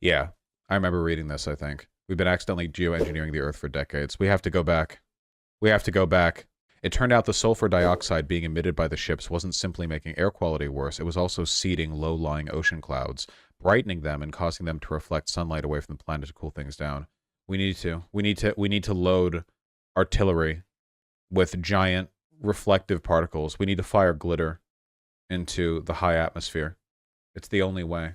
Yeah, I remember reading this, I think. We've been accidentally geoengineering the Earth for decades. We have to go back. We have to go back. It turned out the sulfur dioxide being emitted by the ships wasn't simply making air quality worse, it was also seeding low-lying ocean clouds, brightening them and causing them to reflect sunlight away from the planet to cool things down. We need to. We need to load artillery with giant reflective particles. We need to fire glitter into the high atmosphere. It's the only way.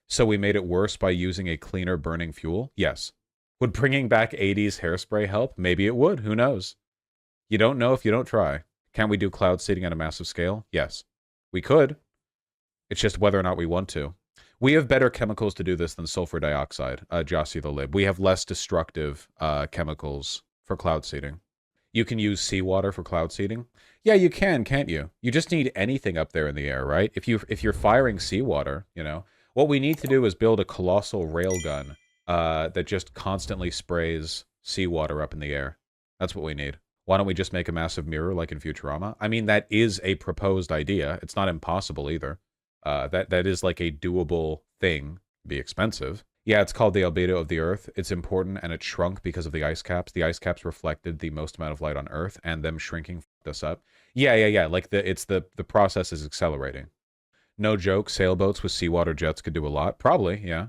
So we made it worse by using a cleaner burning fuel? Yes. Would bringing back 80s hairspray help? Maybe it would. Who knows? You don't know if you don't try. Can we do cloud seeding on a massive scale? Yes. We could. It's just whether or not we want to. We have better chemicals to do this than sulfur dioxide, Jossie the Lib. We have less destructive chemicals for cloud seeding. You can use seawater for cloud seeding. Yeah, you can, can't you? You just need anything up there in the air, right? If you're firing seawater, you know, what we need to do is build a colossal railgun that just constantly sprays seawater up in the air. That's what we need. Why don't we just make a massive mirror like in Futurama? I mean, that is a proposed idea. It's not impossible either. That is like a doable thing. Be expensive. Yeah, it's called the albedo of the Earth. It's important, and it shrunk because of the ice caps. The ice caps reflected the most amount of light on Earth, and them shrinking fucked us up. Yeah. Like the process is accelerating. No joke, sailboats with seawater jets could do a lot. Probably, yeah.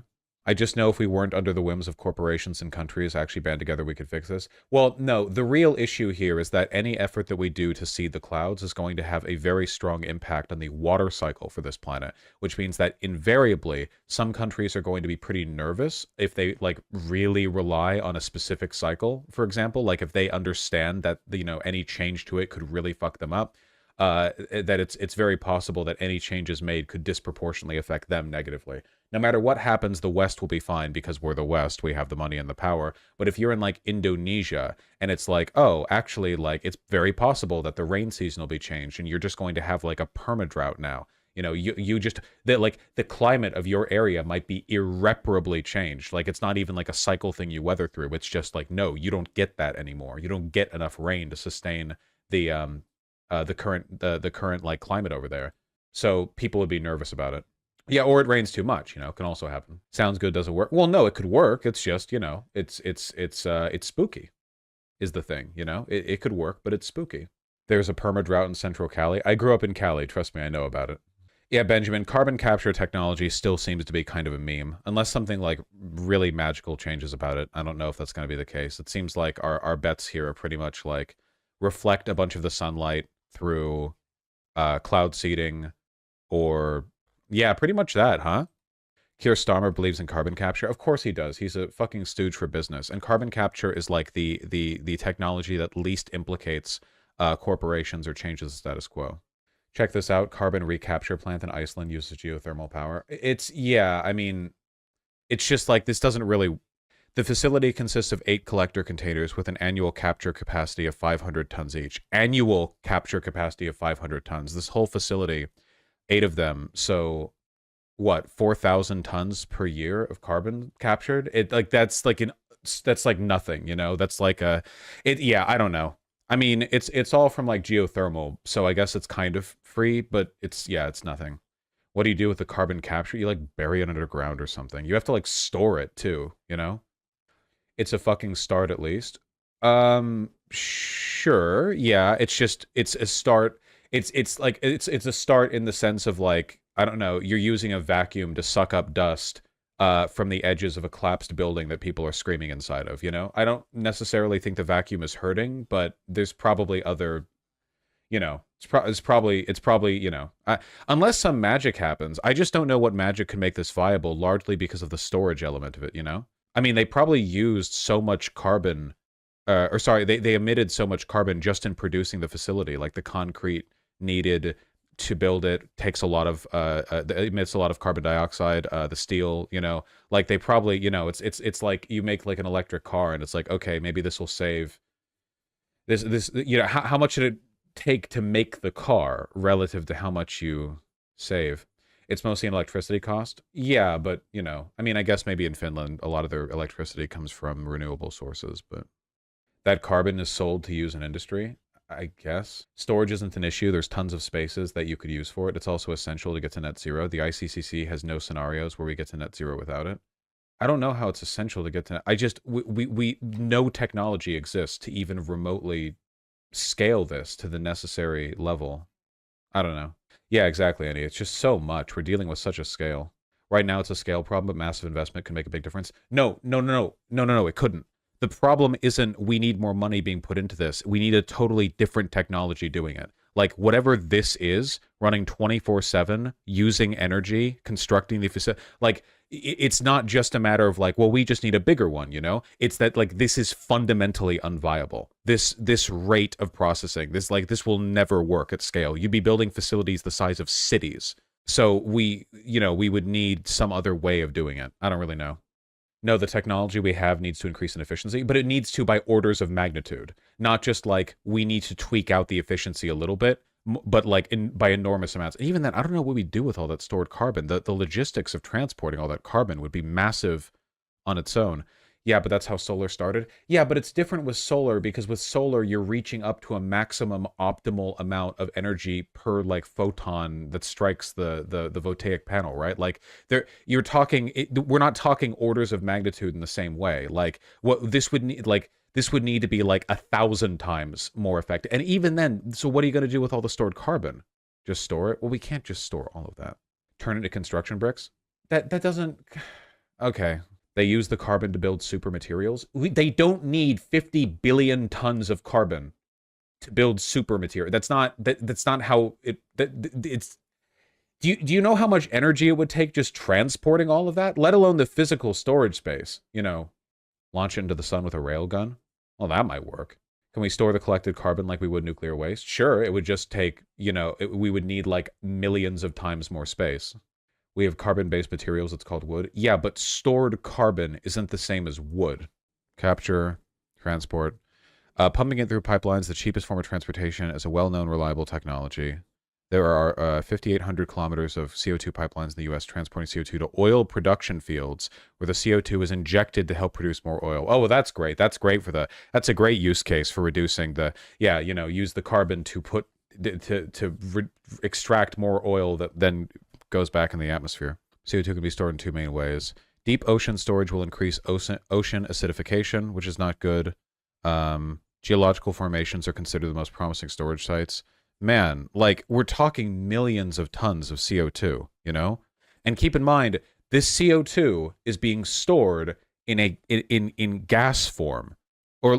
I just know if we weren't under the whims of corporations and countries actually band together, we could fix this. Well, no, the real issue here is that any effort that we do to seed the clouds is going to have a very strong impact on the water cycle for this planet, which means that invariably some countries are going to be pretty nervous if they like really rely on a specific cycle, for example, like if they understand that, you know, any change to it could really fuck them up. That it's very possible that any changes made could disproportionately affect them negatively. No matter what happens, the West will be fine because we're the West. We have the money and the power. But if you're in like Indonesia and it's like, oh, actually, like it's very possible that the rain season will be changed and you're just going to have like a perma-drought now. You know, you just like the climate of your area might be irreparably changed. Like it's not even like a cycle thing you weather through. It's just like, no, you don't get that anymore. You don't get enough rain to sustain the current like climate over there. So people would be nervous about it. Yeah, or it rains too much, you know, can also happen. Sounds good, doesn't work. Well, no, it could work. It's just, you know, it's spooky is the thing, you know? It could work, but it's spooky. There's a perma-drought in central Cali. I grew up in Cali, trust me, I know about it. Yeah, Benjamin, carbon capture technology still seems to be kind of a meme. Unless something like really magical changes about it. I don't know if that's going to be the case. It seems like our bets here are pretty much like reflect a bunch of the sunlight through cloud seeding or yeah, pretty much that, huh? Keir Starmer believes in carbon capture. Of course he does. He's a fucking stooge for business. And carbon capture is like the technology that least implicates corporations or changes the status quo. Check this out. Carbon recapture plant in Iceland uses geothermal power. It's, yeah, I mean, it's just like this doesn't really... The facility consists of 8 collector containers with an annual capture capacity of 500 tons each. Annual capture capacity of 500 tons. This whole facility... 8 of them, so what, 4,000 tons per year of carbon captured? It like that's like nothing, you know? That's like yeah, I don't know. I mean, it's all from like geothermal, so I guess it's kind of free, but it's nothing. What do you do with the carbon capture? You like bury it underground or something. You have to like store it too, you know? It's a fucking start at least. Sure. Yeah, it's a start. It's like it's a start in the sense of like, I don't know, you're using a vacuum to suck up dust from the edges of a collapsed building that people are screaming inside of, you know? I don't necessarily think the vacuum is hurting, but there's probably other, you know, it's probably, you know, unless some magic happens. I just don't know what magic could make this viable, largely because of the storage element of it, you know? I mean, they probably used so much carbon, or sorry, they emitted so much carbon just in producing the facility, like the concrete needed to build it takes a lot of emits a lot of carbon dioxide. The steel, you know, like they probably, you know, it's like you make like an electric car, and it's like, okay, maybe this will save this, you know, how much did it take to make the car relative to how much you save? It's mostly an electricity cost. Yeah, but you know, I mean, I guess maybe in Finland a lot of their electricity comes from renewable sources, but that carbon is sold to use in industry. I guess. Storage isn't an issue. There's tons of spaces that you could use for it. It's also essential to get to net zero. The ICCC has no scenarios where we get to net zero without it. I don't know how it's essential to get to. No technology exists to even remotely scale this to the necessary level. I don't know. Yeah, exactly, Andy. It's just so much. We're dealing with such a scale. Right now, it's a scale problem, but massive investment can make a big difference. No, no, no, no, no, no, no. It couldn't. The problem isn't we need more money being put into this. We need a totally different technology doing it. Like whatever this is, running 24/7, using energy, constructing the facility. Like it's not just a matter of like, well, we just need a bigger one, you know? It's that like this is fundamentally unviable. This rate of processing, this will never work at scale. You'd be building facilities the size of cities. So we would need some other way of doing it. I don't really know. No, the technology we have needs to increase in efficiency, but it needs to by orders of magnitude, not just like we need to tweak out the efficiency a little bit, but like by enormous amounts. And even then, I don't know what we do with all that stored carbon. The logistics of transporting all that carbon would be massive on its own. Yeah, but that's how solar started. Yeah, but it's different with solar because with solar, you're reaching up to a maximum optimal amount of energy per like photon that strikes the voltaic panel, right? Like you're talking, we're not talking orders of magnitude in the same way. Like what this would need, like this would need to be like 1,000 times more effective. And even then, so what are you going to do with all the stored carbon? Just store it? Well, we can't just store all of that. Turn it into construction bricks? That doesn't, okay. They use the carbon to build super materials. They don't need 50 billion tons of carbon to build super material. That's not how it's. Do you know how much energy it would take just transporting all of that, let alone the physical storage space? You know, launch it into the sun with a railgun. Well, that might work. Can we store the collected carbon like we would nuclear waste? Sure, it would just take, we would need like millions of times more space. We have carbon-based materials, it's called wood. Yeah, but stored carbon isn't the same as wood. Capture, transport. Pumping it through pipelines, the cheapest form of transportation, is a well-known, reliable technology. There are 5,800 kilometers of CO2 pipelines in the U.S. transporting CO2 to oil production fields where the CO2 is injected to help produce more oil. Oh, well, that's great. That's great that's a great use case for reducing use the carbon to extract more oil that then goes back in the atmosphere. CO2 can be stored in two main ways. Deep ocean storage will increase ocean acidification, which is not good. Geological formations are considered the most promising storage sites. Man, like, we're talking millions of tons of CO2, you know? And keep in mind, this CO2 is being stored in gas form. Or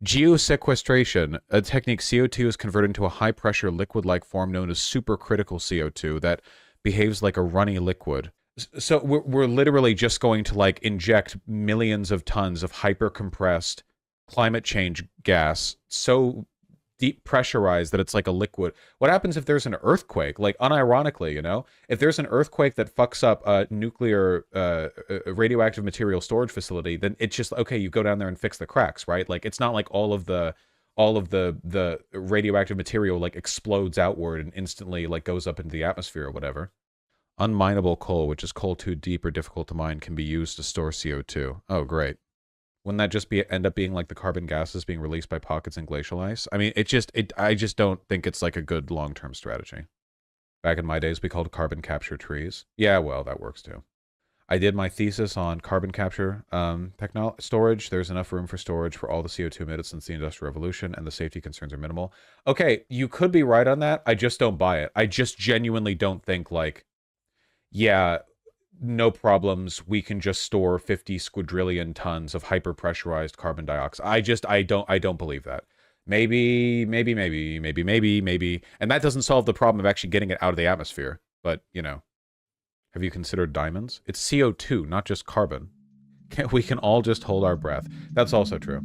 geosequestration, a technique. CO2 is converted into a high-pressure liquid-like form known as supercritical CO2 that behaves like a runny liquid. So we're literally just going to like inject millions of tons of hyper-compressed climate change gas so deep pressurized that it's like a liquid. What happens if there's an earthquake? Like, unironically, if there's an earthquake that fucks up a nuclear radioactive material storage facility, then it's just, okay, you go down there and fix the cracks, right? Like, it's not like all of the radioactive material like explodes outward and instantly like goes up into the atmosphere or whatever. Unminable coal, which is coal too deep or difficult to mine, can be used to store CO2. Oh, great. Wouldn't that just end up being like the carbon gases being released by pockets in glacial ice? I mean, I just don't think it's like a good long-term strategy. Back in my days, we called carbon capture trees. Yeah, well, that works too. I did my thesis on carbon capture storage. There's enough room for storage for all the CO2 emitted since the Industrial Revolution, and the safety concerns are minimal. Okay, you could be right on that. I just don't buy it. I just genuinely don't think like, yeah, no problems, we can just store 50 squadrillion tons of hyper-pressurized carbon dioxide. I don't believe that. Maybe. And that doesn't solve the problem of actually getting it out of the atmosphere. But, have you considered diamonds? It's CO2, not just carbon. We can all just hold our breath. That's also true.